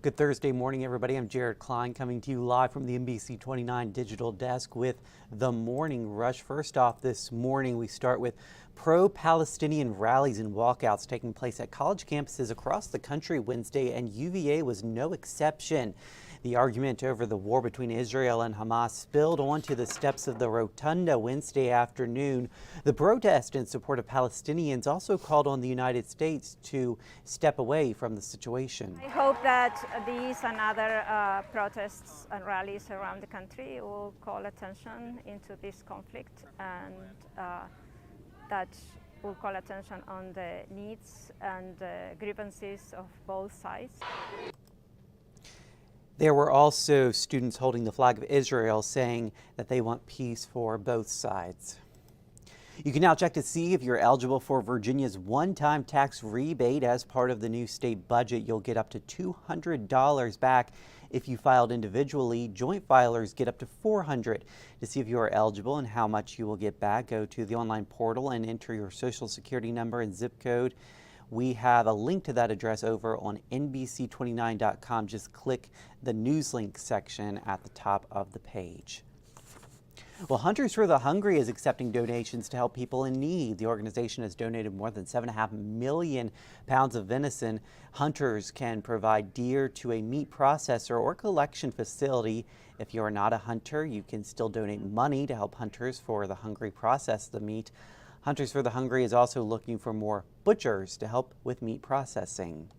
Good Thursday morning, everybody. I'm Jared Klein coming to you live from the NBC29 Digital Desk with the Morning Rush. First off this morning, we start with pro-Palestinian rallies and walkouts taking place at college campuses across the country Wednesday, and UVA was no exception. The argument over the war between Israel and Hamas spilled onto the steps of the Rotunda Wednesday afternoon. The protest in support of Palestinians also called on the United States to step away from the situation. I hope that these and other protests and rallies around the country will call attention into this conflict, and that will call attention on the needs and grievances of both sides. There were also students holding the flag of Israel saying that they want peace for both sides. You can now check to see if you're eligible for Virginia's one-time tax rebate. As part of the new state budget, you'll get up to $200 back if you filed individually. Joint filers get up to $400. To see if you are eligible and how much you will get back, go to the online portal and enter your social security number and zip code. We have a link to that address over on NBC29.com. Just click the news link section at the top of the page. Well, Hunters for the Hungry is accepting donations to help people in need. The organization has donated more than 7.5 million pounds of venison. Hunters can provide deer to a meat processor or collection facility. If you are not a hunter, you can still donate money to help Hunters for the Hungry process the meat. Hunters for the Hungry is also looking for more butchers to help with meat processing.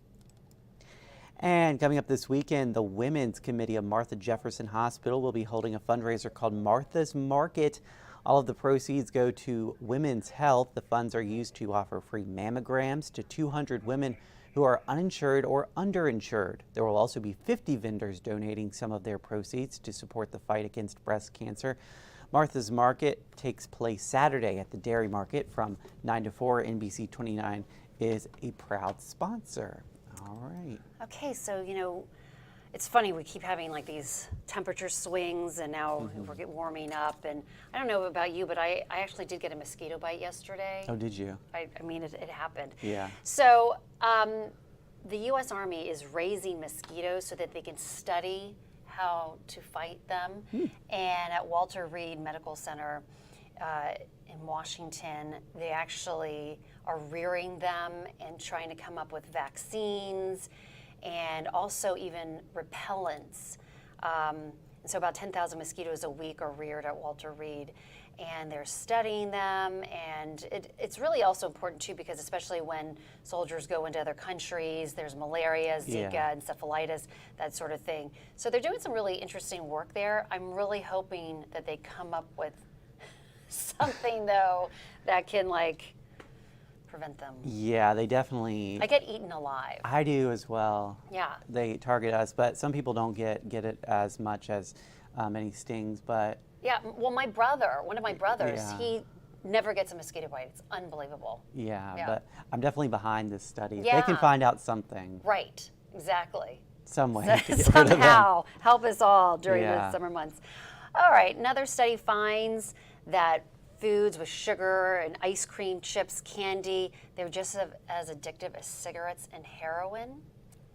And coming up this weekend, the Women's Committee of Martha Jefferson Hospital will be holding a fundraiser called Martha's Market. All of the proceeds go to women's health. The funds are used to offer free mammograms to 200 women who are uninsured or underinsured. There will also be 50 vendors donating some of their proceeds to support the fight against breast cancer. Martha's Market takes place Saturday at the Dairy Market from 9 to 4. NBC29 is a proud sponsor. All right. Okay, so, it's funny, we keep having like these temperature swings, and now we're warming up. And I don't know about you, but I actually did get a mosquito bite yesterday. Oh, did you? I mean, it happened. Yeah. So the U.S. Army is raising mosquitoes so that they can study how to fight them. And at Walter Reed Medical Center in Washington, they actually are rearing them and trying to come up with vaccines and also even repellents. And so about 10,000 mosquitoes a week are reared at Walter Reed, and they're studying them. And it's really also important too, because especially when soldiers go into other countries, there's malaria, Zika, encephalitis, that sort of thing. So they're doing some really interesting work there. I'm really hoping that they come up with something though that can prevent them. Yeah, they definitely. I get eaten alive. I do as well. Yeah. They target us, but some people don't get it as much as many stings, but. Yeah, well, one of my brothers, he never gets a mosquito bite. It's unbelievable. Yeah, but I'm definitely behind this study. Yeah. They can find out something. Right, exactly. Some way to get rid of them. Somehow, help us all during the summer months. All right, another study finds that foods with sugar and ice cream, chips, candy, they're just as addictive as cigarettes and heroin.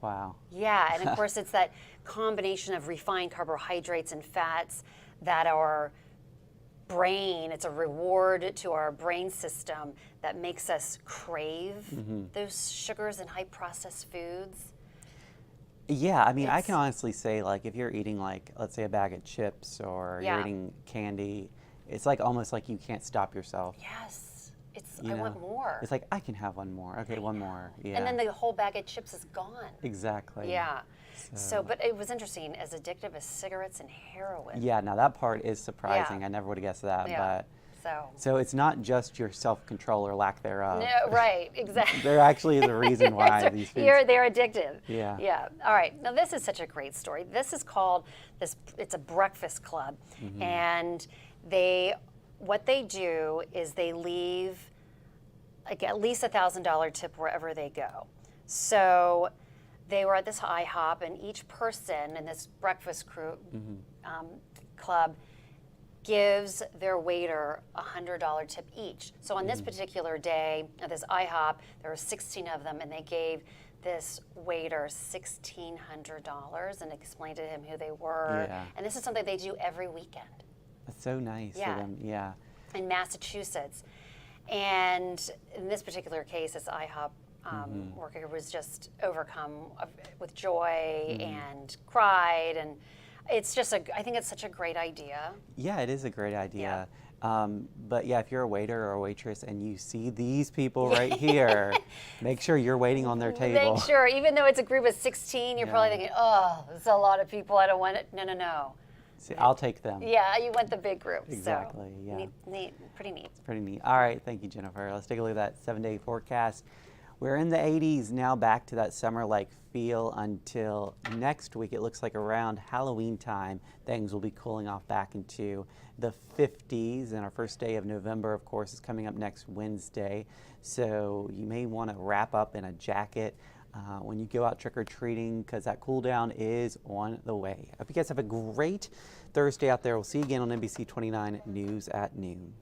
Wow. Yeah, and of course it's that combination of refined carbohydrates and fats that our brain, it's a reward to our brain system that makes us crave those sugars and high processed foods. Yeah, I mean, I can honestly say, if you're eating, let's say a bag of chips or you're eating candy, it's almost like you can't stop yourself. Yes, I want more. It's I can have one more. Okay, one more. Yeah. And then the whole bag of chips is gone. Exactly. Yeah. So, but it was interesting, as addictive as cigarettes and heroin. Yeah, now that part is surprising. Yeah. I never would have guessed that. Yeah. But so it's not just your self-control or lack thereof. No, right, exactly. There actually is a reason why these foods. They're addictive. Yeah. Yeah. All right. Now this is such a great story. This is called it's a breakfast club, and what they do is they leave at least $1,000 tip wherever they go. So they were at this IHOP, and each person in this breakfast crew club gives their waiter a $100 tip each. So on this particular day at this IHOP, there were 16 of them, and they gave this waiter $1,600 and explained to him who they were. Yeah. And this is something they do every weekend. That's so nice Yeah. of them. Yeah. In Massachusetts. And in this particular case, this IHOP worker was just overcome with joy and cried. And it's just I think it's such a great idea. Yeah, it is a great idea. But yeah, if you're a waiter or a waitress and you see these people right here, make sure you're waiting on their table. Make sure, even though it's a group of 16, you're probably thinking, oh, there's a lot of people, I don't want it. No, no, no. See, I'll take them. Yeah, you want the big group. Exactly, So, yeah. Neat, pretty neat. It's pretty neat. All right, thank you, Jennifer. Let's take a look at that 7-day forecast. We're in the 80s now, back to that summer-like feel until next week. It looks like around Halloween time, things will be cooling off back into the 50s. And our first day of November, of course, is coming up next Wednesday. So you may want to wrap up in a jacket when you go out trick-or-treating, because that cool down is on the way. I hope you guys have a great Thursday out there. We'll see you again on NBC 29 News at noon.